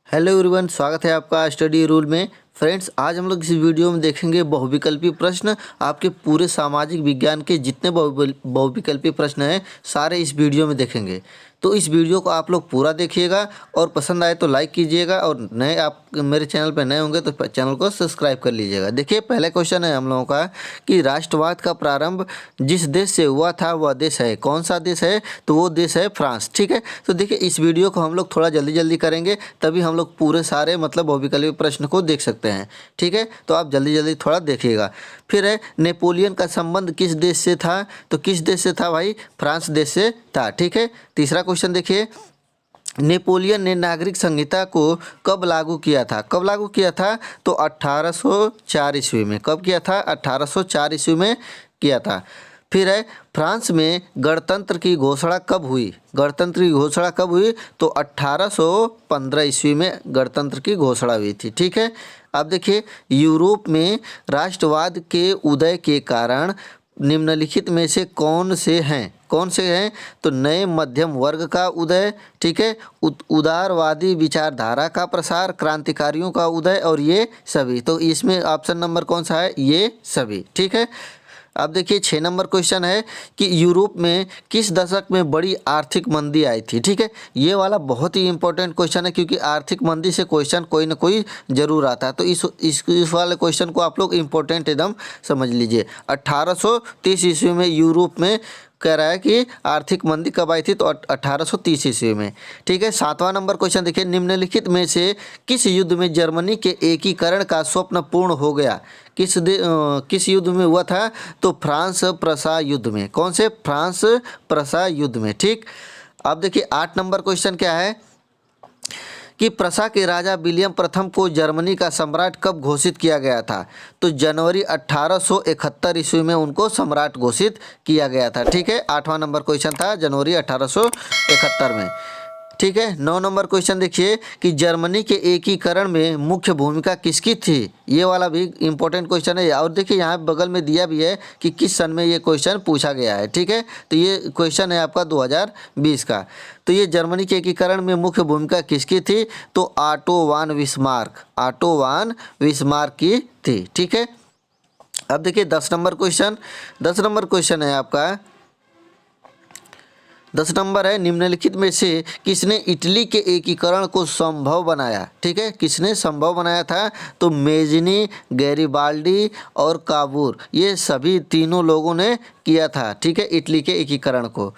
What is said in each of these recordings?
Hello everyone, स्वागत है आपका स्टडी रूल में। फ्रेंड्स, आज हम लोग इस वीडियो में देखेंगे बहुविकल्पी प्रश्न। आपके पूरे सामाजिक विज्ञान के जितने बहुविकल्पी प्रश्न हैं सारे इस वीडियो में देखेंगे। तो इस वीडियो को आप लोग पूरा देखिएगा और पसंद आए तो लाइक कीजिएगा, और नए आप मेरे चैनल पर नए होंगे तो चैनल को सब्सक्राइब कर लीजिएगा। देखिए, पहला क्वेश्चन है हम लोगों का कि राष्ट्रवाद का प्रारंभ जिस देश से हुआ था वह देश है, कौन सा देश है? तो वो देश है फ्रांस। ठीक है, तो देखिए इस वीडियो को हम लोग थोड़ा जल्दी जल्दी करेंगे, तभी हम लोग पूरे सारे बहुविकल्पी प्रश्न को देख सकते हैं। ठीक है, तो आप जल्दी जल्दी थोड़ा देखिएगा। फिर है, नेपोलियन का संबंध किस देश से था? तो किस देश से था भाई? फ्रांस देश से था। ठीक है, तीसरा क्वेश्चन देखिए, नेपोलियन ने नागरिक संहिता को कब लागू किया था? कब लागू किया था? तो 1804 ईस्वी में। कब किया था? 1804 ईस्वी में किया था। फिर है, फ्रांस में गणतंत्र की घोषणा कब हुई? गणतंत्र की घोषणा कब हुई? तो 1815 ईस्वी में गणतंत्र की घोषणा हुई थी। ठीक है, अब देखिए, यूरोप में राष्ट्रवाद के उदय के कारण निम्नलिखित में से कौन से हैं? कौन से हैं? तो नए मध्यम वर्ग का उदय, ठीक है, उदारवादी विचारधारा का प्रसार, क्रांतिकारियों का उदय, और ये सभी। तो इसमें ऑप्शन नंबर कौन सा है? ये सभी। ठीक है, अब देखिए 6 नंबर क्वेश्चन है कि यूरोप में किस दशक में बड़ी आर्थिक मंदी आई थी? ठीक है, ये वाला बहुत ही इंपॉर्टेंट क्वेश्चन है, क्योंकि आर्थिक मंदी से क्वेश्चन कोई ना कोई जरूर आता है। तो इस वाले क्वेश्चन को आप लोग इंपॉर्टेंट एकदम समझ लीजिए। 1830 ईस्वी में यूरोप में कह रहा है कि आर्थिक मंदी कब आई थी? तो 1830 ईस्वी में। ठीक है, 7वां नंबर क्वेश्चन देखिए, निम्नलिखित में से किस युद्ध में जर्मनी के एकीकरण का स्वप्न पूर्ण हो गया? किस युद्ध में हुआ था? तो फ्रांस प्रसा युद्ध में। कौन से? फ्रांस प्रसा युद्ध में। ठीक, अब देखिए 8 नंबर क्वेश्चन क्या है कि प्रसा के राजा विलियम प्रथम को जर्मनी का सम्राट कब घोषित किया गया था? तो जनवरी 1871 ईस्वी में उनको सम्राट घोषित किया गया था। ठीक है, 8वां नंबर क्वेश्चन था, जनवरी 1871 में। ठीक है, 9 नंबर क्वेश्चन देखिए कि जर्मनी के एकीकरण में मुख्य भूमिका किसकी थी? ये वाला भी इंपॉर्टेंट क्वेश्चन है, और देखिए यहाँ बगल में दिया भी है कि किस सन में ये क्वेश्चन पूछा गया है। ठीक है, तो ये क्वेश्चन है आपका 2020 का। तो ये जर्मनी के एकीकरण में मुख्य भूमिका किसकी थी? तो ऑटो वान बिस्मार्क, ऑटो वान बिस्मार्क की थी। ठीक है, अब देखिए 10 नंबर क्वेश्चन। 10 नंबर क्वेश्चन है आपका, 10 नंबर है, निम्नलिखित में से किसने इटली के एकीकरण को संभव बनाया? ठीक है, किसने संभव बनाया था? तो मेजनी, गैरिबाल्डी और काबूर, ये सभी तीनों लोगों ने किया था। ठीक है, इटली के एकीकरण को।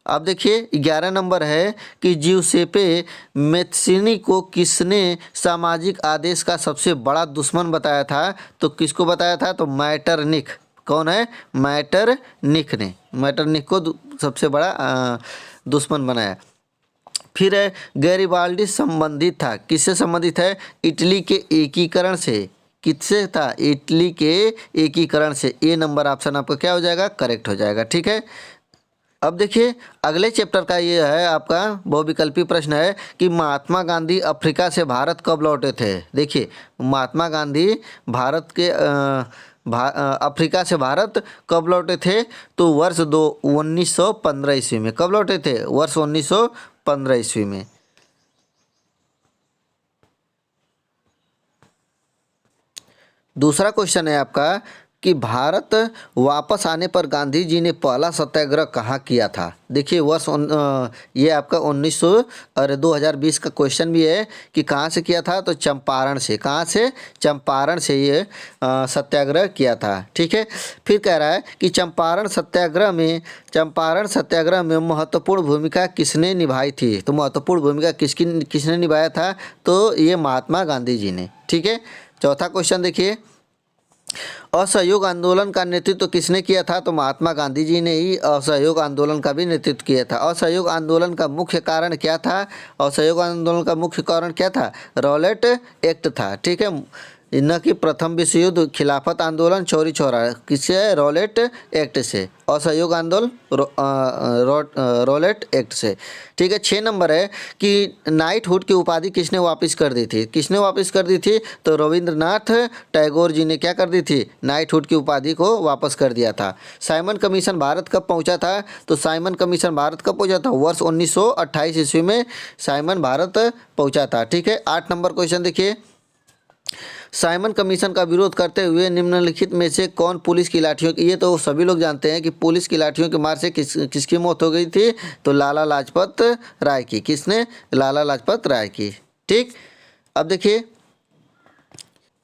अब देखिए 11 नंबर है कि जिउसेपे मैत्सिनी को किसने सामाजिक आदेश का सबसे बड़ा दुश्मन बताया था? तो किसको बताया था? तो मैटरनिख। कौन है? मैटरनिख ने, मैटरनिख को सबसे बड़ा दुश्मन बनाया। फिर है, गैरिबाल्डी संबंधित था, किससे संबंधित है? इटली के एकीकरण से। किससे था? इटली के एकीकरण से। ए नंबर ऑप्शन आपका क्या हो जाएगा? करेक्ट हो जाएगा। ठीक है, अब देखिए अगले चैप्टर का ये है आपका बहुविकल्पी प्रश्न है कि महात्मा गांधी अफ्रीका से भारत कब लौटे थे? देखिए, महात्मा गांधी भारत के अफ्रीका से भारत कब लौटे थे? तो वर्ष 1915 ईस्वी में। कब लौटे थे? वर्ष 1915 ईस्वी में। दूसरा क्वेश्चन है आपका कि भारत वापस आने पर गांधी जी ने पहला सत्याग्रह कहाँ किया था? देखिए वर्ष ये आपका 2020 का क्वेश्चन भी है कि कहाँ से किया था? तो चंपारण से। कहाँ से? चंपारण से ये सत्याग्रह किया था। ठीक है, फिर कह रहा है कि चंपारण सत्याग्रह में महत्वपूर्ण भूमिका किसने निभाई थी? तो महत्वपूर्ण भूमिका किसने निभाया था? तो ये महात्मा गांधी जी ने। ठीक है, चौथा क्वेश्चन देखिए, असहयोग आंदोलन का नेतृत्व किसने किया था? तो महात्मा गांधी जी ने ही असहयोग आंदोलन का भी नेतृत्व किया था। असहयोग आंदोलन का मुख्य कारण क्या था? असहयोग आंदोलन का मुख्य कारण क्या था? रॉलेट एक्ट था। ठीक है, न कि प्रथम विश्व युद्ध, खिलाफत आंदोलन, चौरी चौरा, किससे? रॉलेट एक्ट से। असहयोग आंदोलन रॉलेट एक्ट से। ठीक है। 6 नंबर है कि नाइटहुड की उपाधि किसने वापस कर दी थी? किसने वापस कर दी थी? तो रविंद्रनाथ टैगोर जी ने क्या कर दी थी? नाइटहुड की उपाधि को वापस कर दिया था। साइमन कमीशन भारत कब पहुंचा था? तो साइमन कमीशन भारत कब पहुंचा था? वर्ष 1928 ईस्वी में साइमन भारत पहुंचा था। ठीक है। 8 नंबर क्वेश्चन देखिए, साइमन कमीशन का विरोध करते हुए निम्नलिखित में से कौन पुलिस की लाठियों की, ये तो सभी लोग जानते हैं कि पुलिस की लाठियों की मार से किसकी मौत हो गई थी? तो लाला लाजपत राय की। किसने? लाला लाजपत राय की। ठीक। अब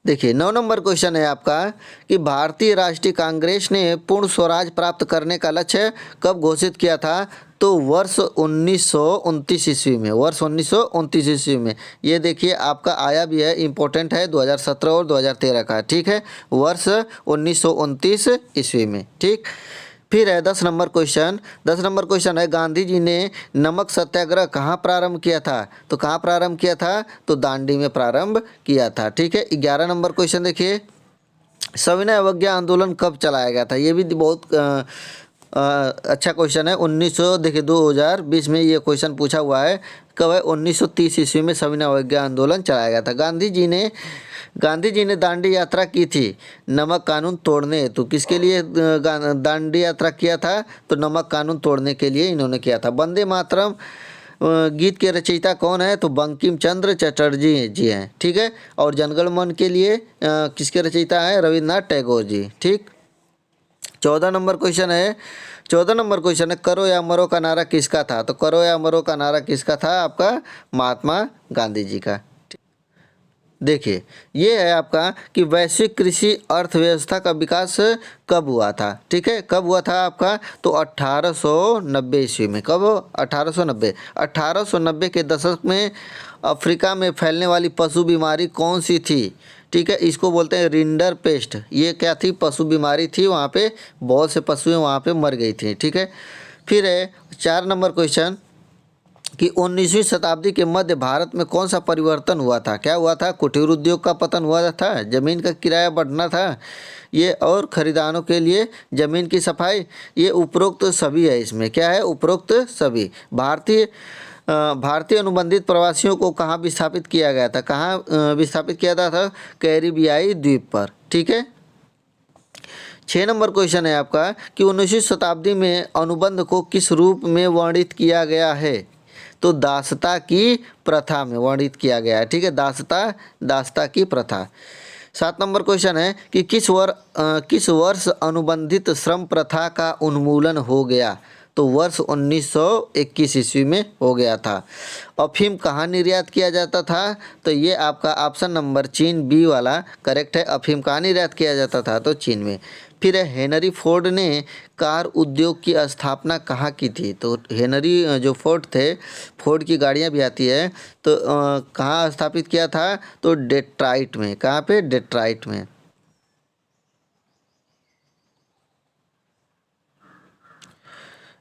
देखिए 9 नंबर क्वेश्चन है आपका कि भारतीय राष्ट्रीय कांग्रेस ने पूर्ण स्वराज प्राप्त करने का लक्ष्य कब घोषित किया था? तो वर्ष 1929 ईस्वी में। वर्ष 1929 ईस्वी में। ये देखिए आपका आया भी है, इम्पोर्टेंट है, 2017 और 2013 का। ठीक है। वर्ष 1929 ईस्वी में। ठीक। फिर है 10 नंबर क्वेश्चन। 10 नंबर क्वेश्चन है, गांधी जी ने नमक सत्याग्रह कहाँ प्रारंभ किया था? तो कहाँ प्रारंभ किया था? तो दांडी में प्रारंभ किया था। ठीक है। 11 नंबर क्वेश्चन देखिए, सविनय अवज्ञा आंदोलन कब चलाया गया था? ये भी बहुत अच्छा क्वेश्चन है। 1900 देखिए 2020 में ये क्वेश्चन पूछा हुआ है। कब है? 1930 ईस्वी में सविनय अवज्ञा आंदोलन चलाया गया था। गांधी जी ने दांडी यात्रा की थी नमक कानून तोड़ने हेतु। किसके लिए दांडी यात्रा किया था? तो नमक कानून तोड़ने के लिए इन्होंने किया था। वंदे मातरम गीत के रचयिता कौन है? तो बंकिम चंद्र चटर्जी जी हैं। ठीक है। और जनगण मन के लिए किसके रचयिता है? रविन्द्रनाथ टैगोर जी। ठीक। 14 नंबर क्वेश्चन है। 14 नंबर क्वेश्चन है, करो या मरो का नारा किसका था? तो करो या मरो का नारा किसका था? आपका महात्मा गांधी जी का। देखिए ये है आपका कि वैश्विक कृषि अर्थव्यवस्था का विकास कब हुआ था? ठीक है। कब हुआ था आपका? तो 1890 ईस्वी में। कब? 1890। 1890 के दशक में अफ्रीका में फैलने वाली पशु बीमारी कौन सी थी? ठीक है। इसको बोलते हैं रिंडर पेस्ट। ये क्या थी? पशु बीमारी थी। वहाँ पे बहुत से पशुएं वहाँ पे मर गई थी। ठीक है। फिर है 4 नंबर क्वेश्चन कि 19वीं शताब्दी के मध्य भारत में कौन सा परिवर्तन हुआ था? क्या हुआ था? कुटीर उद्योग का पतन हुआ था, जमीन का किराया बढ़ना था, ये और खरीदारों के लिए जमीन की सफाई। ये उपरोक्त सभी है। इसमें क्या है? उपरोक्त सभी। भारतीय अनुबंधित प्रवासियों को कहाँ विस्थापित किया गया था? कहाँ विस्थापित किया था? कैरिबियाई द्वीप पर। ठीक है। 6 नंबर क्वेश्चन है आपका कि 19वीं शताब्दी में अनुबंध को किस रूप में वर्णित किया गया है? तो दासता की प्रथा में वर्णित किया गया है। ठीक है। दासता की प्रथा। 7 नंबर क्वेश्चन है कि किस वर्ष अनुबंधित श्रम प्रथा का उन्मूलन हो गया? तो वर्ष 1921 ईस्वी में हो गया था। अफीम कहाँ निर्यात किया जाता था? तो ये आपका ऑप्शन नंबर चीन बी वाला करेक्ट है। अफीम कहाँ निर्यात किया जाता था? तो चीन में। फिर हेनरी फोर्ड ने कार उद्योग की स्थापना कहाँ की थी? तो हेनरी जो फोर्ड थे, फोर्ड की गाड़ियाँ भी आती है, तो कहाँ स्थापित किया था? तो डेट्राइट में। कहाँ पे? डेट्राइट में।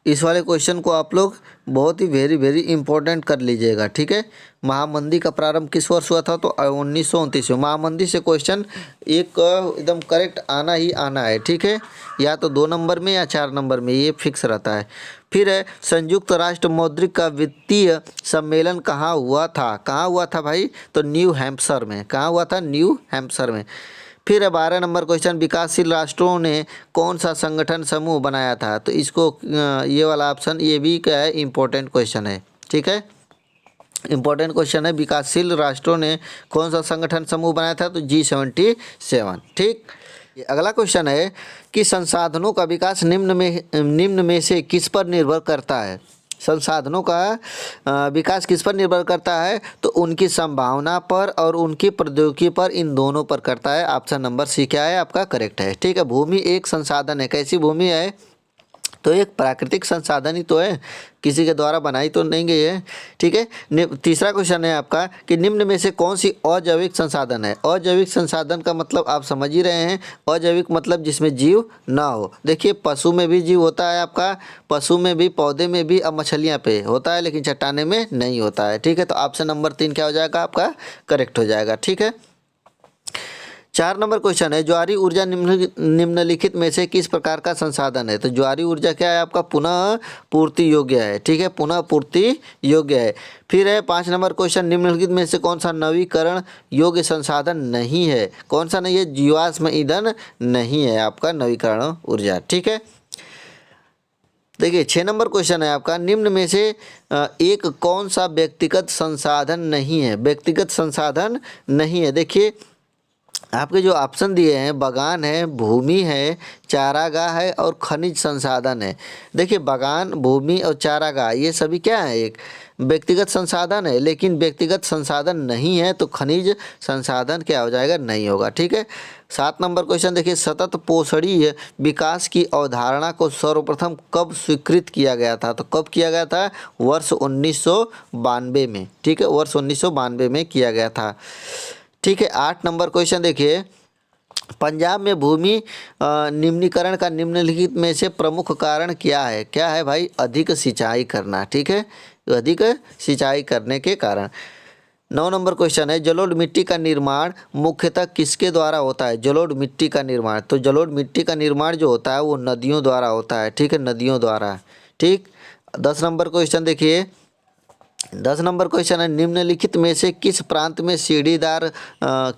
इस वाले क्वेश्चन को आप लोग बहुत ही वेरी इंपॉर्टेंट कर लीजिएगा। ठीक है। महामंदी का प्रारंभ किस वर्ष हुआ था? तो 1929 में। महामंदी से क्वेश्चन एक एकदम करेक्ट आना ही आना है। ठीक है। या तो 2 नंबर में या 4 नंबर में, ये फिक्स रहता है। फिर है संयुक्त राष्ट्र मौद्रिक का वित्तीय सम्मेलन कहाँ हुआ था? कहाँ हुआ था भाई? तो न्यू हैम्पशर में। कहाँ हुआ था? न्यू हैम्पशर में। फिर 12 नंबर क्वेश्चन, विकासशील राष्ट्रों ने कौन सा संगठन समूह बनाया था? तो इसको ये वाला ऑप्शन ये भी क्या है? इम्पोर्टेंट क्वेश्चन है। ठीक है। इम्पोर्टेंट क्वेश्चन है, विकासशील राष्ट्रों ने कौन सा संगठन समूह बनाया था? तो G77। ठीक। अगला क्वेश्चन है कि संसाधनों का विकास निम्न में से किस पर निर्भर करता है? संसाधनों का विकास किस पर निर्भर करता है? तो उनकी संभावना पर और उनकी प्रौद्योगिकी पर, इन दोनों पर करता है। ऑप्शन नंबर सी क्या है? आपका करेक्ट है। ठीक है। भूमि एक संसाधन है। कैसी भूमि है? तो एक प्राकृतिक संसाधन ही तो है, किसी के द्वारा बनाई तो नहीं गई है। ठीक है। तीसरा क्वेश्चन है आपका कि निम्न में से कौन सी अजैविक संसाधन है? अजैविक संसाधन का मतलब आप समझ ही रहे हैं। अजैविक मतलब जिसमें जीव ना हो। देखिए पशु में भी जीव होता है आपका, पशु में भी, पौधे में भी, अब मछलियाँ पे होता है, लेकिन चट्टाने में नहीं होता है। ठीक है। तो ऑप्शन नंबर 3 क्या हो जाएगा? आपका करेक्ट हो जाएगा। ठीक है। 4 नंबर क्वेश्चन है, ज्वारी ऊर्जा निम्नलिखित में से किस प्रकार का संसाधन है? तो ज्वारी ऊर्जा क्या है आपका? पुनः पूर्ति योग्य है, ठीक है, पुनः पूर्ति योग्य है। फिर है 5 नंबर क्वेश्चन, निम्नलिखित में से कौन सा नवीकरण योग्य संसाधन नहीं है? कौन सा नहीं है? जीवाश्म ईंधन नहीं है आपका नवीकरण ऊर्जा, ठीक है। देखिए 6 नंबर क्वेश्चन है आपका, निम्न में से एक कौन सा व्यक्तिगत संसाधन नहीं है? व्यक्तिगत संसाधन नहीं है। देखिए आपके जो ऑप्शन दिए हैं, बागान है, भूमि है, चारागाह है और खनिज संसाधन है। देखिए बागान, भूमि और चारागाह ये सभी क्या है? एक व्यक्तिगत संसाधन है, लेकिन व्यक्तिगत संसाधन नहीं है तो खनिज संसाधन क्या हो जाएगा? नहीं होगा, ठीक है। 7 नंबर क्वेश्चन देखिए, सतत पोषणीय विकास की अवधारणा को सर्वप्रथम कब स्वीकृत किया गया था? तो कब किया गया था? वर्ष 1992 में, ठीक है, वर्ष 1992 में किया गया था, ठीक है। 8 नंबर क्वेश्चन देखिए, पंजाब में भूमि निम्नीकरण का निम्नलिखित में से प्रमुख कारण क्या है? क्या है भाई? अधिक सिंचाई करना, ठीक है, अधिक सिंचाई करने के कारण। 9 नंबर क्वेश्चन है, जलोढ़ मिट्टी का निर्माण मुख्यतः किसके द्वारा होता है? जलोढ़ मिट्टी का निर्माण, तो जलोढ़ मिट्टी का निर्माण जो होता है वो नदियों द्वारा होता है, ठीक है, नदियों द्वारा, ठीक। 10 नंबर क्वेश्चन देखिए, 10 नंबर क्वेश्चन है, निम्नलिखित में से किस प्रांत में सीढ़ीदार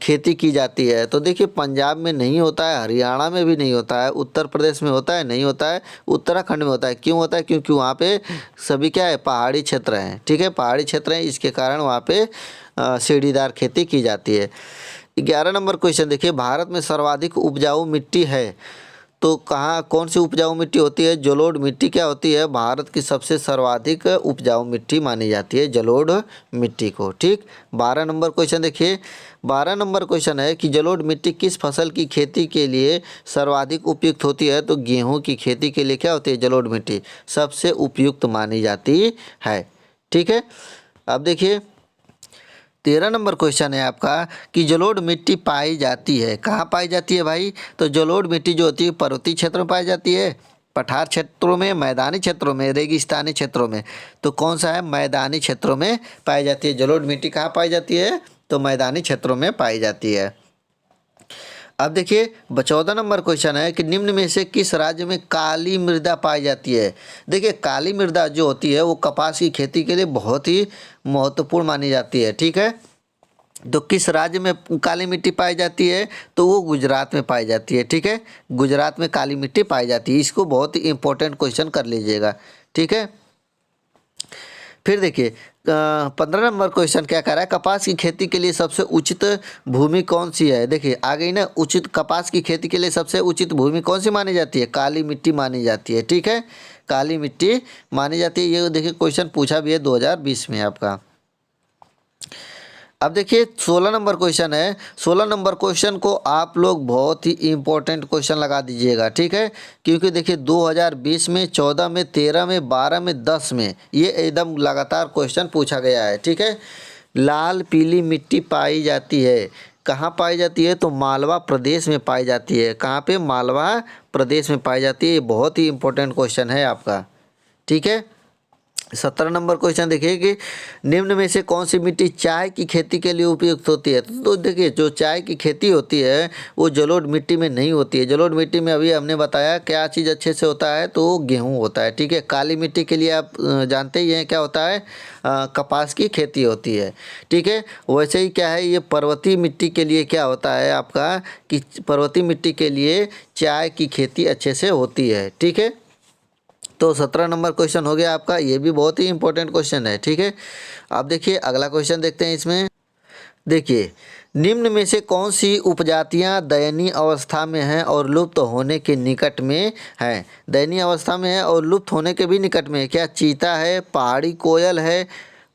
खेती की जाती है? तो देखिए पंजाब में नहीं होता है, हरियाणा में भी नहीं होता है, उत्तर प्रदेश में होता है नहीं होता है, उत्तराखंड में होता है। क्यों होता है? क्योंकि वहाँ पे सभी क्या है? पहाड़ी क्षेत्र हैं, ठीक है, पहाड़ी क्षेत्र हैं, इसके कारण वहाँ पे सीढ़ीदार खेती की जाती है। 11 नंबर क्वेश्चन देखिए, भारत में सर्वाधिक उपजाऊ मिट्टी है तो कहाँ, कौन सी उपजाऊ मिट्टी होती है? जलोढ़ मिट्टी क्या होती है? भारत की सबसे सर्वाधिक उपजाऊ मिट्टी मानी जाती है जलोढ़ मिट्टी को, ठीक। 12 नंबर क्वेश्चन देखिए, 12 नंबर क्वेश्चन है कि जलोढ़ मिट्टी किस फसल की खेती के लिए सर्वाधिक उपयुक्त होती है? तो गेहूं की खेती के लिए क्या होती है? जलोढ़ मिट्टी सबसे उपयुक्त मानी जाती है, ठीक है। अब देखिए 13 नंबर क्वेश्चन है आपका कि जलोढ़ मिट्टी पाई जाती है, कहाँ पाई जाती है भाई? तो जलोढ़ मिट्टी जो होती है पर्वतीय क्षेत्र में पाई जाती है, पठार क्षेत्रों में, मैदानी क्षेत्रों में, रेगिस्तानी क्षेत्रों में। तो कौन सा है? मैदानी क्षेत्रों में पाई जाती है। जलोढ़ मिट्टी कहाँ पाई जाती है? तो मैदानी क्षेत्रों में पाई जाती है। अब देखिए 14 नंबर क्वेश्चन है कि निम्न में से किस राज्य में काली मृदा पाई जाती है? देखिए काली मृदा जो होती है वो कपास की खेती के लिए बहुत ही महत्वपूर्ण मानी जाती है, ठीक है। तो किस राज्य में काली मिट्टी पाई जाती है? तो वो गुजरात में पाई जाती है, ठीक है, गुजरात में काली मिट्टी पाई जाती है। इसको बहुत ही इंपॉर्टेंट क्वेश्चन कर लीजिएगा, ठीक है। फिर देखिए 15 नंबर क्वेश्चन क्या कह रहा है, कपास की खेती के लिए सबसे उचित भूमि कौन सी है? देखिए आ गई ना, उचित, कपास की खेती के लिए सबसे उचित भूमि कौन सी मानी जाती है? काली मिट्टी मानी जाती है, ठीक है, काली मिट्टी मानी जाती है। ये देखिए क्वेश्चन पूछा भी है 2020 में आपका। अब देखिए 16 नंबर क्वेश्चन है, 16 नंबर क्वेश्चन को आप लोग बहुत ही इंपॉर्टेंट क्वेश्चन लगा दीजिएगा, ठीक है, क्योंकि देखिए 2020 में, 14 में, 13 में, 12 में, 10 में ये एकदम लगातार क्वेश्चन पूछा गया है, ठीक है। लाल पीली मिट्टी पाई जाती है, कहाँ पाई जाती है? तो मालवा प्रदेश में पाई जाती है। कहाँ पे? मालवा प्रदेश में पाई जाती है। ये बहुत ही इंपॉर्टेंट क्वेश्चन है आपका, ठीक है। 17 नंबर क्वेश्चन देखिए कि निम्न में से कौन सी मिट्टी चाय की खेती के लिए उपयुक्त होती है? तो देखिए जो चाय की खेती होती है वो जलोढ़ मिट्टी में नहीं होती है। जलोढ़ मिट्टी में अभी हमने बताया क्या चीज़ अच्छे से होता है, तो गेहूं होता है, ठीक है। काली मिट्टी के लिए आप जानते ही हैं क्या होता है, कपास की खेती होती है, ठीक है। वैसे ही क्या है, ये पर्वतीय मिट्टी के लिए क्या होता है आपका कि पर्वतीय मिट्टी के लिए चाय की खेती अच्छे से होती है, ठीक है। तो 17 नंबर क्वेश्चन हो गया आपका, ये भी बहुत ही इंपॉर्टेंट क्वेश्चन है, ठीक है। अब देखिए अगला क्वेश्चन देखते हैं इसमें। देखिए निम्न में से कौन सी उपजातियां दयनीय अवस्था में हैं और लुप्त होने के निकट में हैं? दयनीय अवस्था में है और लुप्त होने के भी निकट में है। क्या? चीता है, पहाड़ी कोयल है,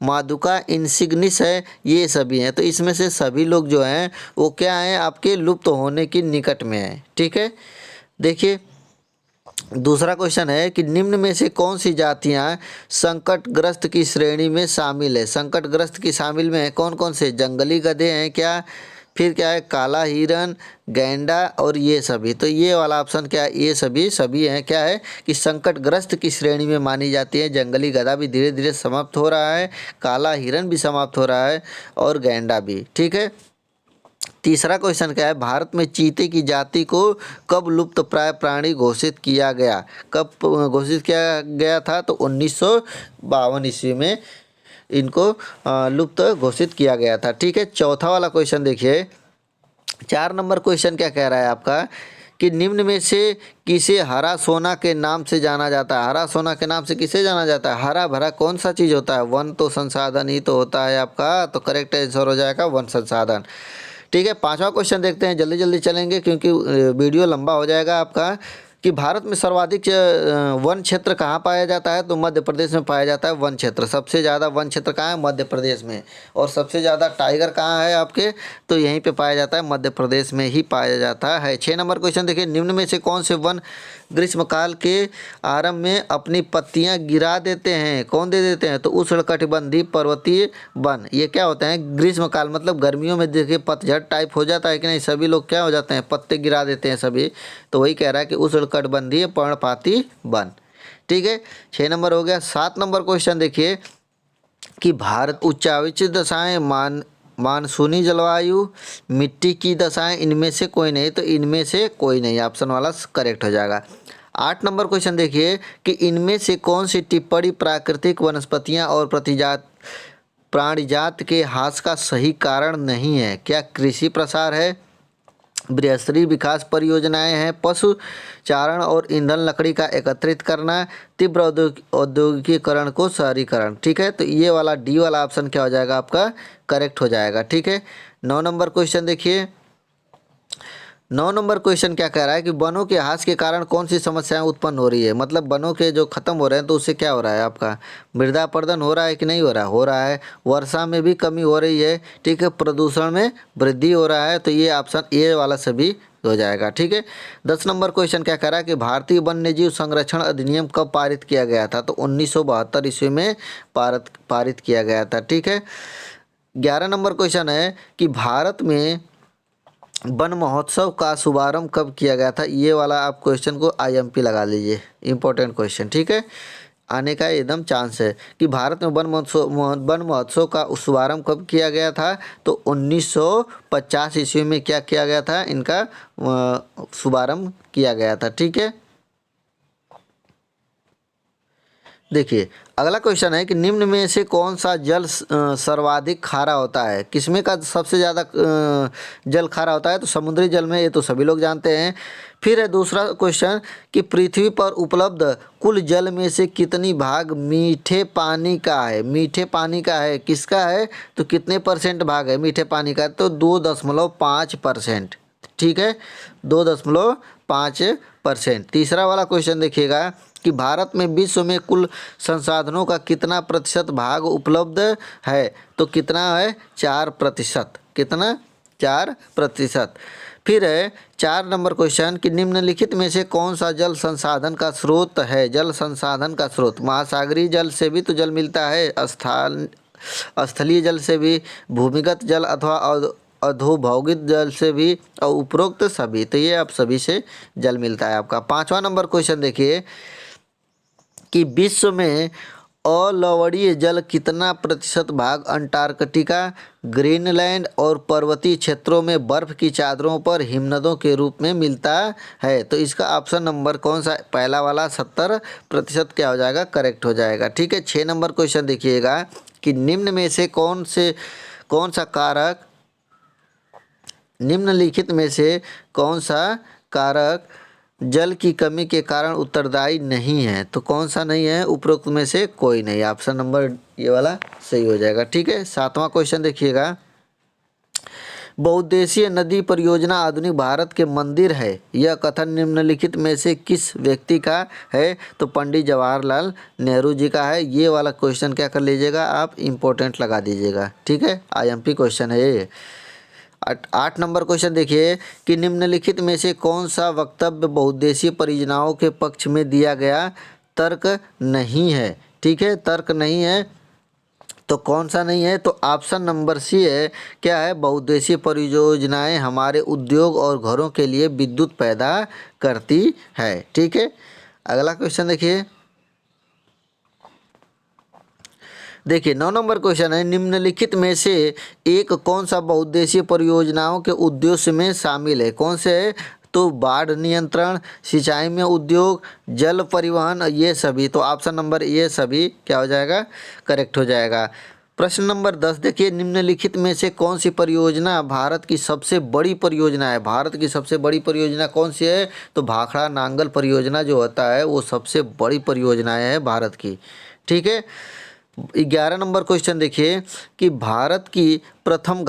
मादुका इंसिग्निस है, ये सभी हैं। तो इसमें से सभी लोग जो हैं वो क्या हैं, आपके लुप्त होने के निकट में हैं, ठीक है। देखिए दूसरा क्वेश्चन है कि निम्न में से कौन सी जातियां संकटग्रस्त की श्रेणी में शामिल है? संकटग्रस्त की शामिल में है कौन कौन से? जंगली गधे हैं क्या? फिर क्या है? काला हिरन, गैंडा और ये सभी। तो ये वाला ऑप्शन क्या है? ये सभी हैं क्या है कि संकटग्रस्त की श्रेणी में मानी जाती है। जंगली गधा भी धीरे धीरे समाप्त हो रहा है, काला हिरन भी समाप्त हो रहा है और गैंडा भी, ठीक है। तीसरा क्वेश्चन क्या है, भारत में चीते की जाति को कब लुप्त प्राय प्राणी घोषित किया गया? कब घोषित किया गया था? तो 1952 ईस्वी में इनको लुप्त घोषित किया गया था। ठीक है, चौथा वाला क्वेश्चन देखिए, 4 नंबर क्वेश्चन क्या कह रहा है आपका कि निम्न में से किसे हरा सोना के नाम से जाना जाता है? हरा सोना के नाम से किसे जाना जाता है? हरा भरा कौन सा चीज़ होता है? वन तो संसाधन ही तो होता है आपका, तो करेक्ट आंसर हो जाएगा वन संसाधन। ठीक है, पांचवा क्वेश्चन देखते हैं, जल्दी जल्दी चलेंगे क्योंकि वीडियो लंबा हो जाएगा आपका। कि भारत में सर्वाधिक वन क्षेत्र कहाँ पाया जाता है? तो मध्य प्रदेश में पाया जाता है वन क्षेत्र। सबसे ज़्यादा वन क्षेत्र कहाँ है? मध्य प्रदेश में। और सबसे ज़्यादा टाइगर कहाँ है आपके? तो यहीं पे पाया जाता है, मध्य प्रदेश में ही पाया जाता है। 6 नंबर क्वेश्चन देखिए, निम्न में से कौन से वन ग्रीष्मकाल के आरंभ में अपनी पत्तियां गिरा देते हैं? कौन दे देते हैं? तो उष्णकटिबंधीय पर्वतीय वन। ये क्या होते हैं? ग्रीष्मकाल मतलब गर्मियों में देखिए पतझड़ टाइप हो जाता है कि नहीं, सभी लोग क्या हो जाते हैं? पत्ते गिरा देते हैं सभी। तो वही कह रहा है कि उष्णकटिबंधीय पर्णपाती वन। ठीक है, 6 नंबर हो गया। 7 नंबर क्वेश्चन देखिए कि भारत उच्चावचित दशाएं मानसूनी जलवायु, मिट्टी की दशाएं, इनमें से कोई नहीं। तो इनमें से कोई नहीं, ऑप्शन वाला करेक्ट हो जाएगा। 8 नंबर क्वेश्चन देखिए कि इनमें से कौन सी टिप्पणी प्राकृतिक वनस्पतियां और प्राणिजात के ह्रास का सही कारण नहीं है? क्या कृषि प्रसार है, बृहस्पति विकास परियोजनाएं हैं, पशु चारण और ईंधन लकड़ी का एकत्रित करना, तीव्र औद्योगिकीकरण को शहरीकरण? ठीक है, तो ये वाला डी वाला ऑप्शन क्या हो जाएगा आपका? करेक्ट हो जाएगा। ठीक है, 9 नंबर क्वेश्चन देखिए, 9 नंबर क्वेश्चन क्या कह रहा है कि वनों के ह्रास के कारण कौन सी समस्याएं उत्पन्न हो रही है? मतलब वनों के जो खत्म हो रहे हैं तो उससे क्या हो रहा है आपका? मृदा अपरदन हो रहा है कि नहीं हो रहा? हो रहा है। वर्षा में भी कमी हो रही है। ठीक है, प्रदूषण में वृद्धि हो रहा है। तो ये ऑप्शन ए वाला सभी हो जाएगा। ठीक है, 10 नंबर क्वेश्चन क्या कह रहा है कि भारतीय वन्यजीव संरक्षण अधिनियम कब पारित किया गया था? तो 1972 ईस्वी में पारित किया गया था। ठीक है, 11 नंबर क्वेश्चन है कि भारत में वन महोत्सव का शुभारंभ कब किया गया था? ये वाला आप क्वेश्चन को IMP लगा लीजिए, इंपॉर्टेंट क्वेश्चन। ठीक है, आने का एकदम चांस है कि भारत में वन महोत्सव का शुभारंभ कब किया गया था? तो 1950 ईस्वी में क्या किया गया था? इनका शुभारंभ किया गया था। ठीक है, देखिए अगला क्वेश्चन है कि निम्न में से कौन सा जल सर्वाधिक खारा होता है? किसमें का सबसे ज़्यादा जल खारा होता है? तो समुद्री जल में, ये तो सभी लोग जानते हैं। फिर है दूसरा क्वेश्चन कि पृथ्वी पर उपलब्ध कुल जल में से कितनी भाग मीठे पानी का है? मीठे पानी का है, किसका है? तो कितने % भाग है मीठे पानी का? तो 2.5%। ठीक है, 2.5%। तीसरा वाला क्वेश्चन देखिएगा कि भारत में विश्व में कुल संसाधनों का कितना प्रतिशत भाग उपलब्ध है? तो कितना है? 4%। कितना? 4%। फिर है 4 नंबर क्वेश्चन कि निम्नलिखित में से कौन सा जल संसाधन का स्रोत है? जल संसाधन का स्रोत, महासागरीय जल से भी तो जल मिलता है, स्थलीय जल से भी, भूमिगत जल अथवा अधोभौगिक जल से भी, और उपरोक्त सभी। तो ये आप सभी से जल मिलता है आपका। 5वां नंबर क्वेश्चन देखिए कि विश्व में अलवणीय जल कितना प्रतिशत भाग अंटार्कटिका, ग्रीनलैंड और पर्वतीय क्षेत्रों में बर्फ की चादरों पर हिमनदों के रूप में मिलता है? तो इसका ऑप्शन नंबर कौन सा? पहला वाला 70% क्या हो जाएगा? करेक्ट हो जाएगा। ठीक है, 6 नंबर क्वेश्चन देखिएगा कि निम्न में से कौन सा कारक, निम्नलिखित में से कौन सा कारक जल की कमी के कारण उत्तरदायी नहीं है? तो कौन सा नहीं है? उपरोक्त में से कोई नहीं। ऑप्शन नंबर ये वाला सही हो जाएगा। ठीक है, 7वां क्वेश्चन देखिएगा, बहुउद्देशीय नदी परियोजना आधुनिक भारत के मंदिर है, यह कथन निम्नलिखित में से किस व्यक्ति का है? तो पंडित जवाहरलाल नेहरू जी का है। ये वाला क्वेश्चन क्या कर लीजिएगा आप? इम्पोर्टेंट लगा दीजिएगा। ठीक है, IMP क्वेश्चन है ये। 8 नंबर क्वेश्चन देखिए कि निम्नलिखित में से कौन सा वक्तव्य बहुउद्देशीय परियोजनाओं के पक्ष में दिया गया तर्क नहीं है? ठीक है, तर्क नहीं है, तो कौन सा नहीं है? तो ऑप्शन नंबर सी है। क्या है? बहुउद्देशीय परियोजनाएं हमारे उद्योग और घरों के लिए विद्युत पैदा करती है। ठीक है, अगला क्वेश्चन देखिए, देखिए 9 नंबर क्वेश्चन है, निम्नलिखित में से एक कौन सा बहुउद्देशीय परियोजनाओं के उद्देश्य में शामिल है? कौन से है? तो बाढ़ नियंत्रण, सिंचाई में उद्योग, जल परिवहन, ये सभी। तो ऑप्शन नंबर ये सभी क्या हो जाएगा? करेक्ट हो जाएगा। प्रश्न नंबर 10 देखिए, निम्नलिखित में से कौन सी परियोजना भारत की सबसे बड़ी परियोजना है? भारत की सबसे बड़ी परियोजना कौन सी है? तो भाखड़ा नांगल परियोजना जो होता है वो सबसे बड़ी परियोजना है भारत की। ठीक है। 11 नंबर क्वेश्चन देखिए कि भारत की प्रथम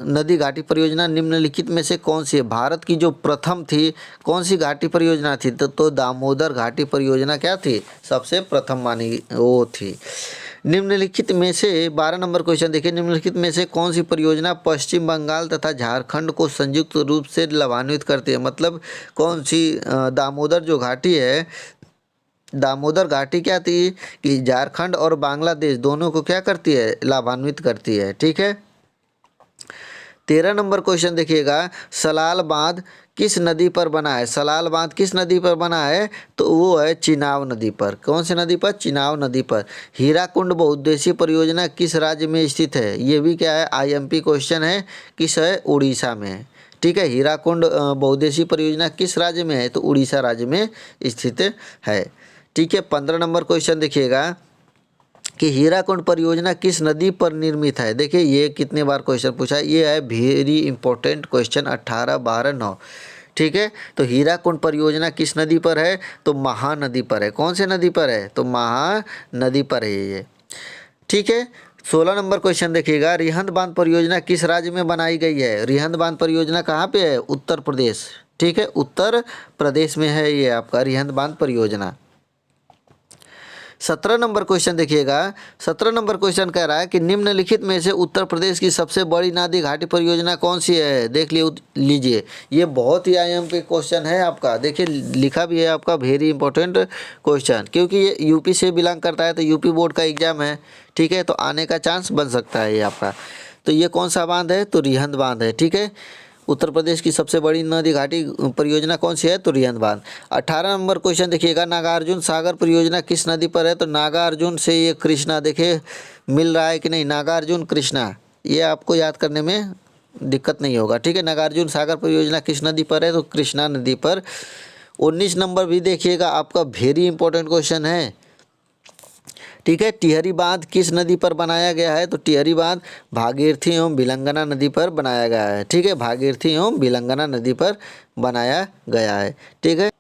नदी घाटी परियोजना निम्नलिखित में से कौन सी है? भारत की जो प्रथम थी, कौन सी घाटी परियोजना थी? तो दामोदर घाटी परियोजना क्या थी? सबसे प्रथम मानी वो थी। निम्नलिखित में से 12 नंबर क्वेश्चन देखिए, निम्नलिखित में से कौन सी परियोजना पश्चिम बंगाल तथा झारखंड को संयुक्त रूप से लाभान्वित करती है? मतलब कौन सी दामोदर जो घाटी है, दामोदर घाटी क्या थी कि झारखंड और बांग्लादेश दोनों को क्या करती है? लाभान्वित करती है। ठीक है। 13 नंबर क्वेश्चन देखिएगा, सलाल बांध किस नदी पर बना है? सलाल बांध किस नदी पर बना है? तो वो है चिनाब नदी पर। कौन सी नदी पर? चिनाब नदी पर। हीराकुंड बहुउद्देशीय परियोजना किस राज्य में स्थित है? ये भी क्या है? आईएमपी क्वेश्चन है। किस है? उड़ीसा में। ठीक है। हीराकुंड बहुउद्देशीय परियोजना किस राज्य में है? तो उड़ीसा राज्य में स्थित है। ठीक है। 15 नंबर क्वेश्चन देखिएगा कि हीराकुंड परियोजना किस नदी पर निर्मित है? देखिए ये कितने बार क्वेश्चन पूछा है, ये है वेरी इंपॉर्टेंट क्वेश्चन 18, 12, 9। ठीक है। तो हीराकुंड परियोजना किस नदी पर है? तो महानदी पर है। कौन से नदी पर है? तो महानदी पर है ये। ठीक है। 16 नंबर क्वेश्चन देखिएगा, रिहंद बांध परियोजना किस राज्य में बनाई गई है? रिहंद बांध परियोजना कहाँ पे है? उत्तर प्रदेश। ठीक है। उत्तर प्रदेश में है ये आपका रिहंद बांध परियोजना। 17 नंबर क्वेश्चन देखिएगा, 17 नंबर क्वेश्चन कह रहा है कि निम्नलिखित में से उत्तर प्रदेश की सबसे बड़ी नदी घाटी परियोजना कौन सी है? देख लीजिए, ये बहुत ही आईएमपी क्वेश्चन है आपका। देखिए लिखा भी है आपका, वेरी इंपॉर्टेंट क्वेश्चन, क्योंकि ये यूपी से बिलोंग करता है तो यूपी बोर्ड का एग्जाम है। ठीक है। तो आने का चांस बन सकता है ये आपका। तो ये कौन सा बांध है? तो रिहंद बांध है। ठीक है। उत्तर प्रदेश की सबसे बड़ी नदी घाटी परियोजना कौन सी है? तो रिहंद बांध। 18 नंबर क्वेश्चन देखिएगा, नागार्जुन सागर परियोजना किस नदी पर है? तो नागार्जुन से ये कृष्णा, देखिए मिल रहा है कि नहीं? नागार्जुन कृष्णा, ये आपको याद करने में दिक्कत नहीं होगा। ठीक है। नागार्जुन सागर परियोजना किस नदी पर है? तो कृष्णा नदी पर। 19 नंबर भी देखिएगा आपका, वेरी इंपॉर्टेंट क्वेश्चन है। ठीक है। टिहरी बांध किस नदी पर बनाया गया है? तो टिहरी बांध भागीरथी एवं भिलंगना नदी पर बनाया गया है। ठीक है। भागीरथी एवं भिलंगना नदी पर बनाया गया है। ठीक है।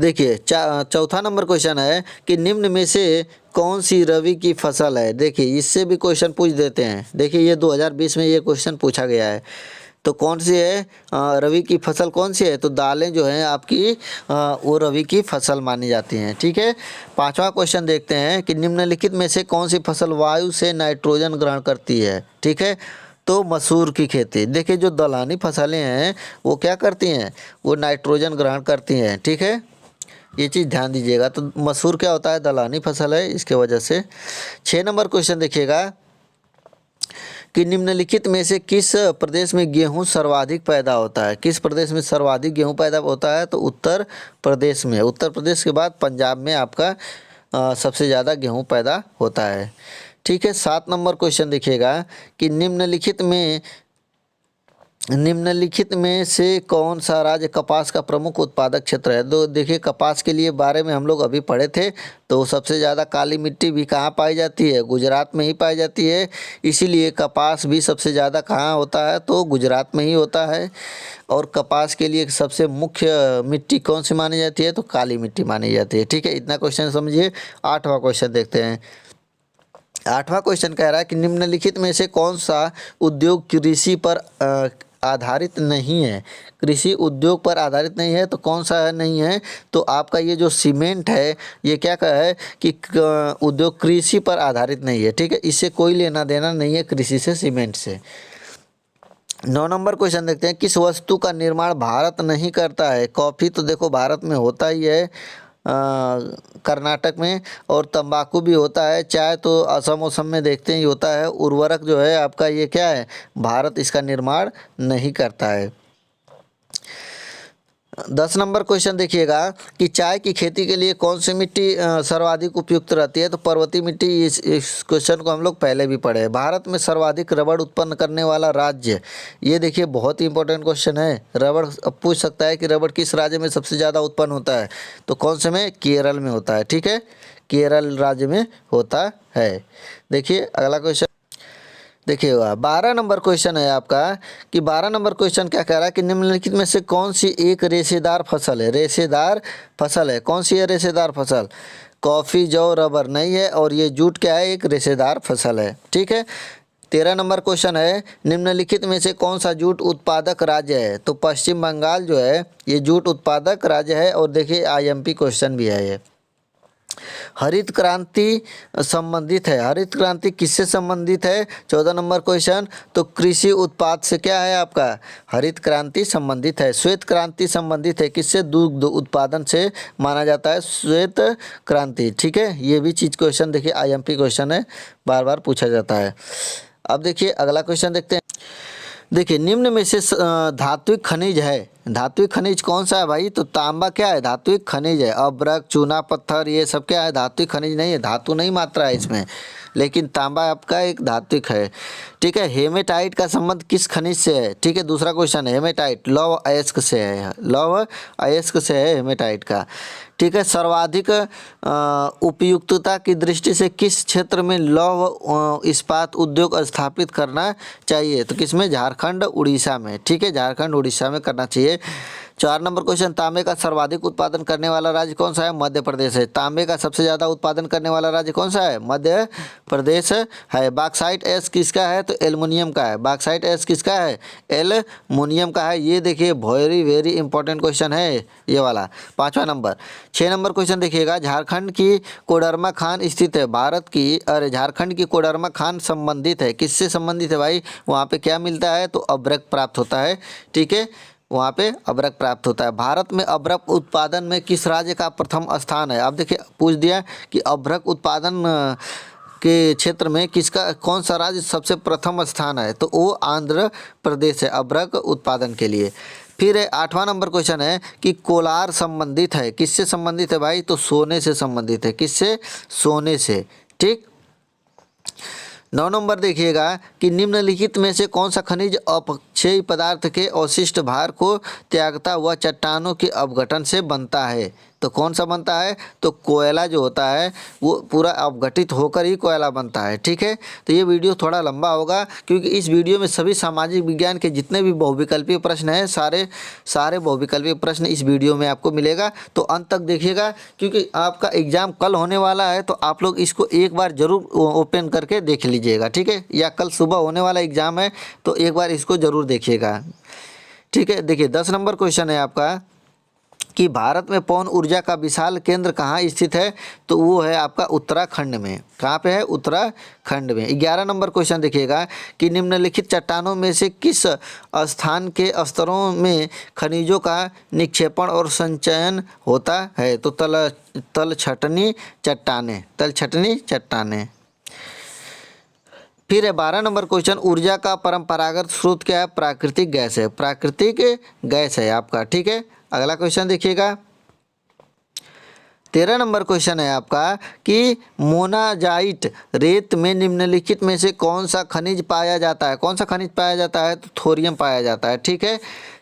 देखिए चौथा नंबर क्वेश्चन है कि निम्न में से कौन सी रबी की फसल है? देखिए इससे भी क्वेश्चन पूछ देते हैं। देखिए ये 2020 में ये क्वेश्चन पूछा गया है। तो कौन सी है रबी की फसल? कौन सी है? तो दालें जो हैं आपकी वो रबी की फसल मानी जाती हैं। ठीक है। 5वां क्वेश्चन देखते हैं कि निम्नलिखित में से कौन सी फसल वायु से नाइट्रोजन ग्रहण करती है? ठीक है। तो मसूर की खेती। देखिए जो दलहनी फसलें हैं वो क्या करती हैं? वो नाइट्रोजन ग्रहण करती हैं। ठीक है। ये चीज़ ध्यान दीजिएगा। तो मसूर क्या होता है? दलहनी फसल है, इसके वजह से। 6 नंबर क्वेश्चन देखिएगा कि निम्नलिखित में से किस प्रदेश में गेहूं सर्वाधिक पैदा होता है? किस प्रदेश में सर्वाधिक गेहूं पैदा होता है? तो उत्तर प्रदेश में। उत्तर प्रदेश के बाद पंजाब में आपका सबसे ज़्यादा गेहूं पैदा होता है। ठीक है। 7 नंबर क्वेश्चन देखिएगा कि निम्नलिखित में से कौन सा राज्य कपास का प्रमुख उत्पादक क्षेत्र है? तो देखिए कपास के लिए बारे में हम लोग अभी पढ़े थे। तो सबसे ज़्यादा काली मिट्टी भी कहाँ पाई जाती है? गुजरात में ही पाई जाती है। इसीलिए कपास भी सबसे ज़्यादा कहाँ होता है? तो गुजरात में ही होता है। और कपास के लिए सबसे मुख्य मिट्टी कौन सी मानी जाती है? तो काली मिट्टी मानी जाती है। ठीक है। इतना क्वेश्चन समझिए। 8वां क्वेश्चन देखते हैं। 8वां क्वेश्चन कह रहा है कि निम्नलिखित में से कौन सा उद्योग कृषि पर आधारित नहीं है? कृषि उद्योग पर आधारित नहीं है। तो कौन सा नहीं है? तो आपका ये जो सीमेंट है ये क्या है कि उद्योग कृषि पर आधारित नहीं है। ठीक है। इससे कोई लेना देना नहीं है कृषि से, सीमेंट से। 9 नंबर क्वेश्चन देखते हैं, किस वस्तु का निर्माण भारत नहीं करता है? कॉफ़ी तो देखो भारत में होता ही है, कर्नाटक में, और तंबाकू भी होता है। चाय तो असम मौसम में देखते ही होता है। उर्वरक जो है आपका ये क्या है? भारत इसका निर्माण नहीं करता है। 10 नंबर क्वेश्चन देखिएगा कि चाय की खेती के लिए कौन सी मिट्टी सर्वाधिक उपयुक्त रहती है। तो पर्वतीय मिट्टी। इस क्वेश्चन को हम लोग पहले भी पढ़े हैं। भारत में सर्वाधिक रबड़ उत्पन्न करने वाला राज्य, ये देखिए बहुत ही इंपॉर्टेंट क्वेश्चन है। रबड़ अब पूछ सकता है कि रबड़ किस राज्य में सबसे ज़्यादा उत्पन्न होता है। तो कौन से में? केरल में होता है। ठीक है, केरल राज्य में होता है। देखिए अगला क्वेश्चन देखिएगा, 12 नंबर क्वेश्चन है आपका कि 12 नंबर क्वेश्चन क्या कह रहा है कि निम्नलिखित में से कौन सी एक रेशेदार फसल है। रेशेदार फसल है, कौन सी है रेशेदार फसल? कॉफ़ी, जौ, रबर नहीं है, और ये जूट क्या है? एक रेशेदार फसल है। ठीक है। 13 नंबर क्वेश्चन है, निम्नलिखित में से कौन सा जूट उत्पादक राज्य है। तो पश्चिम बंगाल जो है ये जूट उत्पादक राज्य है। और देखिए IMP क्वेश्चन भी है ये। हरित क्रांति संबंधित है। हरित क्रांति किससे संबंधित है? 14 नंबर क्वेश्चन। तो कृषि उत्पाद से क्या है आपका? हरित क्रांति संबंधित है। श्वेत क्रांति संबंधित है किससे? दुग्ध उत्पादन से माना जाता है श्वेत क्रांति। ठीक है, ये भी चीज क्वेश्चन देखिए IMP क्वेश्चन है, बार बार पूछा जाता है। अब देखिए अगला क्वेश्चन देखते हैं। देखिए निम्न में से धात्विक खनिज है। धात्विक खनिज कौन सा है भाई? तो तांबा क्या है? धात्विक खनिज है। अब्रक, चूना पत्थर, ये सब क्या है? धात्विक खनिज नहीं है, धातु नहीं मात्रा है इसमें, लेकिन तांबा आपका एक धात्विक है। ठीक है। हेमेटाइट का संबंध किस खनिज से है? ठीक है, दूसरा क्वेश्चन है हेमेटाइट लौह अयस्क से है। लौह अयस्क से है हेमेटाइट का। ठीक है। सर्वाधिक उपयुक्तता की दृष्टि से किस क्षेत्र में लौह इस्पात उद्योग स्थापित करना चाहिए? तो किसमें? झारखंड, उड़ीसा में। ठीक है, झारखंड उड़ीसा में करना चाहिए। 4 नंबर क्वेश्चन, तांबे का सर्वाधिक उत्पादन करने वाला राज्य कौन सा है? मध्य प्रदेश है। तांबे का सबसे ज़्यादा उत्पादन करने वाला राज्य कौन सा है? मध्य प्रदेश है। बॉक्साइट एश किसका है? तो एल्युमिनियम का है। बॉक्साइट एश किसका है? एल्युमिनियम का है। ये देखिए वेरी वेरी इंपॉर्टेंट क्वेश्चन है ये वाला। 5वां नंबर। 6 नंबर क्वेश्चन देखिएगा, झारखंड की कोडरमा खान स्थित है। भारत की झारखंड की कोडरमा खान संबंधित है, किससे संबंधित है भाई? वहाँ पे क्या मिलता है? तो अभ्रक प्राप्त होता है। ठीक है, वहाँ पे अभ्रक प्राप्त होता है। भारत में अभ्रक उत्पादन में किस राज्य का प्रथम स्थान है? अब देखिए पूछ दिया कि अभ्रक उत्पादन के क्षेत्र में किसका, कौन सा राज्य सबसे प्रथम स्थान है? तो वो आंध्र प्रदेश है अभ्रक उत्पादन के लिए। फिर 8वां नंबर क्वेश्चन है कि कोलार संबंधित है, किससे संबंधित है भाई? तो सोने से संबंधित है। किससे? सोने से। ठीक। 9 नंबर देखिएगा कि निम्नलिखित में से कौन सा खनिज अपक्षयी पदार्थ के अवशिष्ट भार को त्यागता हुआ चट्टानों के अपघटन से बनता है? तो कौन सा बनता है? तो कोयला जो होता है वो पूरा अपघटित होकर ही कोयला बनता है। ठीक है। तो ये वीडियो थोड़ा लंबा होगा क्योंकि इस वीडियो में सभी सामाजिक विज्ञान के जितने भी बहुविकल्पीय प्रश्न हैं सारे बहुविकल्पीय प्रश्न इस वीडियो में आपको मिलेगा। तो अंत तक देखिएगा क्योंकि आपका एग्ज़ाम कल होने वाला है। तो आप लोग इसको एक बार ज़रूर ओपन करके देख लीजिएगा। ठीक है, या कल सुबह होने वाला एग्ज़ाम है तो एक बार इसको ज़रूर देखिएगा। ठीक है। देखिए 10 नंबर क्वेश्चन है आपका कि भारत में पवन ऊर्जा का विशाल केंद्र कहाँ स्थित है? तो वो है आपका उत्तराखंड में। कहाँ पे है? उत्तराखंड में। 11 नंबर क्वेश्चन देखिएगा कि निम्नलिखित चट्टानों में से किस स्थान के स्तरों में खनिजों का निक्षेपण और संचयन होता है? तो तलछटनी चट्टानें। तलछटनी चट्टानें। फिर है 12 नंबर क्वेश्चन, ऊर्जा का परंपरागत स्रोत क्या है? प्राकृतिक गैस है। प्राकृतिक गैस है आपका। ठीक है। अगला क्वेश्चन देखिएगा 13 नंबर क्वेश्चन है आपका कि मोनाजाइट रेत में निम्नलिखित में से कौन सा खनिज पाया जाता है? कौन सा खनिज पाया जाता है? तो थोरियम पाया जाता है। ठीक है।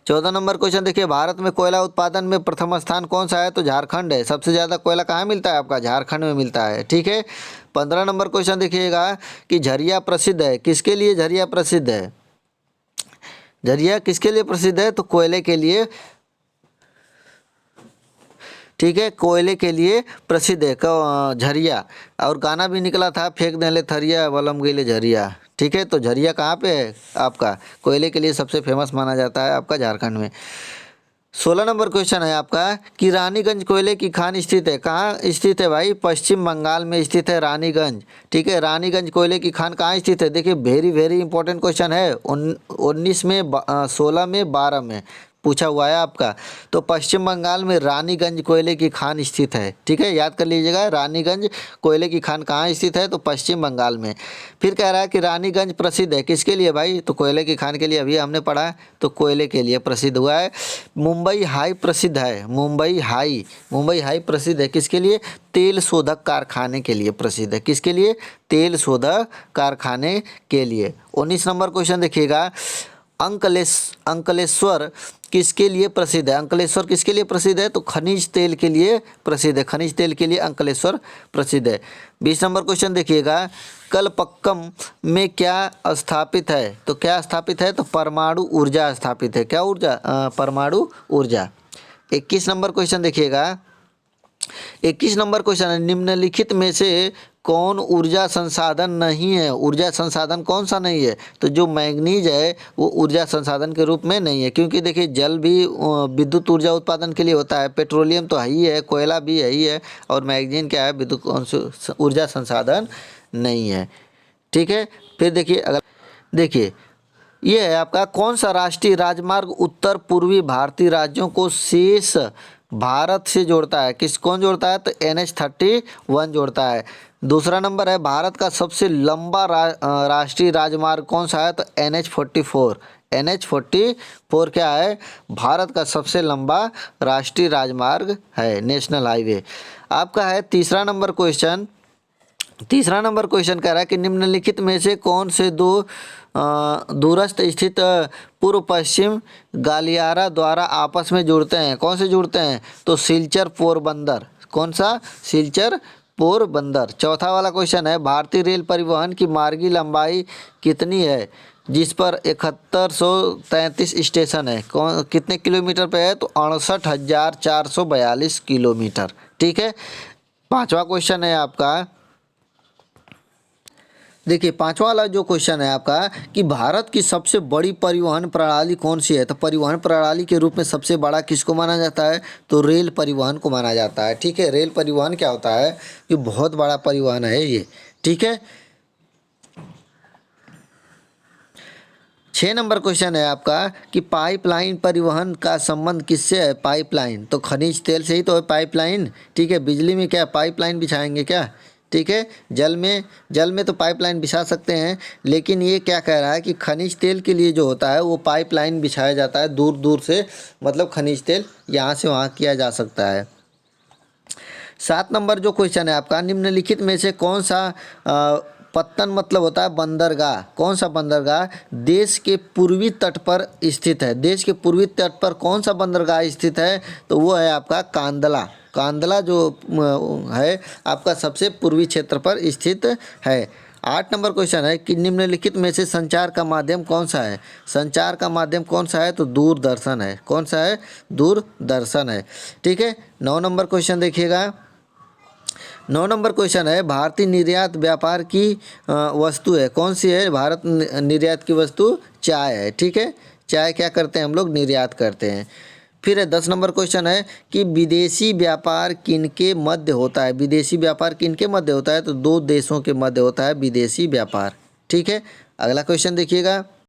14 नंबर क्वेश्चन देखिए, भारत में कोयला उत्पादन में प्रथम स्थान कौन सा है? तो झारखंड है। सबसे ज़्यादा कोयला कहाँ मिलता है? आपका झारखंड में मिलता है। ठीक है। 15 नंबर क्वेश्चन देखिएगा कि झरिया प्रसिद्ध है, किसके लिए झरिया प्रसिद्ध है? झरिया किसके लिए प्रसिद्ध है? तो कोयले के लिए। ठीक है, कोयले के लिए प्रसिद्ध है झरिया। और गाना भी निकला था, फेंक देले थरिया वलम गईले झरिया। ठीक है। तो झरिया कहाँ पे है? आपका कोयले के लिए सबसे फेमस माना जाता है आपका झारखंड में। 16 नंबर क्वेश्चन है आपका कि रानीगंज कोयले की खान स्थित है। कहाँ स्थित है भाई? पश्चिम बंगाल में स्थित है रानीगंज। ठीक है। रानीगंज कोयले की खान कहाँ स्थित है? देखिए वेरी वेरी इंपॉर्टेंट क्वेश्चन है। 19 में 16 में 12 में पूछा हुआ है आपका। तो पश्चिम बंगाल में रानीगंज कोयले की खान स्थित है। ठीक है, याद कर लीजिएगा, रानीगंज कोयले की खान कहाँ स्थित है? तो पश्चिम बंगाल में। फिर कह रहा है कि रानीगंज प्रसिद्ध है किसके लिए भाई? तो कोयले की खान के लिए, अभी हमने पढ़ा है, तो कोयले के लिए प्रसिद्ध हुआ है। मुंबई हाई प्रसिद्ध है, मुंबई हाई प्रसिद्ध है किसके लिए? तेल शोधक कारखाने के लिए प्रसिद्ध है। किसके लिए? तेल शोधक कारखाने के लिए। 19 नंबर क्वेश्चन देखिएगा, अंकलेश्वर किसके लिए प्रसिद्ध है? अंकलेश्वर किसके लिए प्रसिद्ध है? तो खनिज तेल के लिए प्रसिद्ध है, खनिज तेल के लिए अंकलेश्वर प्रसिद्ध है। 20 नंबर क्वेश्चन देखिएगा, कलपक्कम में क्या स्थापित है? तो क्या स्थापित है? तो परमाणु ऊर्जा स्थापित है। क्या ऊर्जा? परमाणु ऊर्जा। 21 नंबर क्वेश्चन देखिएगा, 21 नंबर क्वेश्चन है, निम्नलिखित में से कौन ऊर्जा संसाधन नहीं है? ऊर्जा संसाधन कौन सा नहीं है? तो जो मैग्नीज है वो ऊर्जा संसाधन के रूप में नहीं है, क्योंकि देखिए जल भी विद्युत ऊर्जा उत्पादन के लिए होता है, पेट्रोलियम तो है ही है, कोयला भी है ही है, और मैग्नीज क्या है? विद्युत ऊर्जा संसाधन नहीं है। ठीक है, फिर देखिए अगर देखिए ये है आपका, कौन सा राष्ट्रीय राजमार्ग उत्तर पूर्वी भारतीय राज्यों को शेष भारत से जोड़ता है? कौन जोड़ता है? तो NH-31 जोड़ता है। दूसरा नंबर है, भारत का सबसे लंबा राष्ट्रीय राजमार्ग कौन सा है? तो NH-44। NH-44 क्या है? भारत का सबसे लंबा राष्ट्रीय राजमार्ग है, नेशनल हाईवे। आपका है तीसरा नंबर क्वेश्चन कह रहा है कि निम्नलिखित में से कौन से दो दूरस्थ स्थित पूर्व पश्चिम गलियारा द्वारा आपस में जुड़ते हैं? कौन से जुड़ते हैं? तो सिलचर पोरबंदर। कौन सा? सिलचर पोरबंदर। चौथा वाला क्वेश्चन है, भारतीय रेल परिवहन की मार्गी लंबाई कितनी है जिस पर 7133 स्टेशन है? कितने किलोमीटर पे है? तो 68,442 किलोमीटर। ठीक है, पांचवा क्वेश्चन है आपका, देखिए पांचवा वाला जो क्वेश्चन है आपका कि भारत की सबसे बड़ी परिवहन प्रणाली कौन सी है? तो परिवहन प्रणाली के रूप में सबसे बड़ा किसको माना जाता है? तो रेल परिवहन को माना जाता है। ठीक है, रेल परिवहन क्या होता है? कि बहुत बड़ा परिवहन है ये। ठीक है, 6 नंबर क्वेश्चन है आपका कि पाइपलाइन परिवहन का संबंध किससे है? पाइपलाइन तो खनिज तेल से ही तो है पाइपलाइन। ठीक है, बिजली में क्या पाइपलाइन बिछाएंगे क्या? ठीक है, जल में तो पाइपलाइन बिछा सकते हैं, लेकिन ये क्या कह रहा है कि खनिज तेल के लिए जो होता है वो पाइपलाइन बिछाया जाता है दूर दूर से, मतलब खनिज तेल यहाँ से वहाँ किया जा सकता है। 7 नंबर जो क्वेश्चन है आपका, निम्नलिखित में से कौन सा पत्तन मतलब होता है बंदरगाह? कौन सा बंदरगाह देश के पूर्वी तट पर स्थित है? देश के पूर्वी तट पर कौन सा बंदरगाह स्थित है? तो वो है आपका कांदला जो है आपका सबसे पूर्वी क्षेत्र पर स्थित है। 8 नंबर क्वेश्चन है कि निम्नलिखित में से संचार का माध्यम कौन सा है? संचार का माध्यम कौन सा है? तो दूरदर्शन है। कौन सा है? दूरदर्शन है। ठीक है, 9 नंबर क्वेश्चन देखिएगा, 9 नंबर क्वेश्चन है, भारतीय निर्यात व्यापार की वस्तु है, कौन सी है? भारत निर्यात की वस्तु चाय है। ठीक है, चाय क्या करते हैं हम लोग? निर्यात करते हैं। फिर 10 नंबर क्वेश्चन है कि विदेशी व्यापार किनके मध्य होता है? विदेशी व्यापार किनके मध्य होता है? तो दो देशों के मध्य होता है विदेशी व्यापार। ठीक है, अगला क्वेश्चन देखिएगा,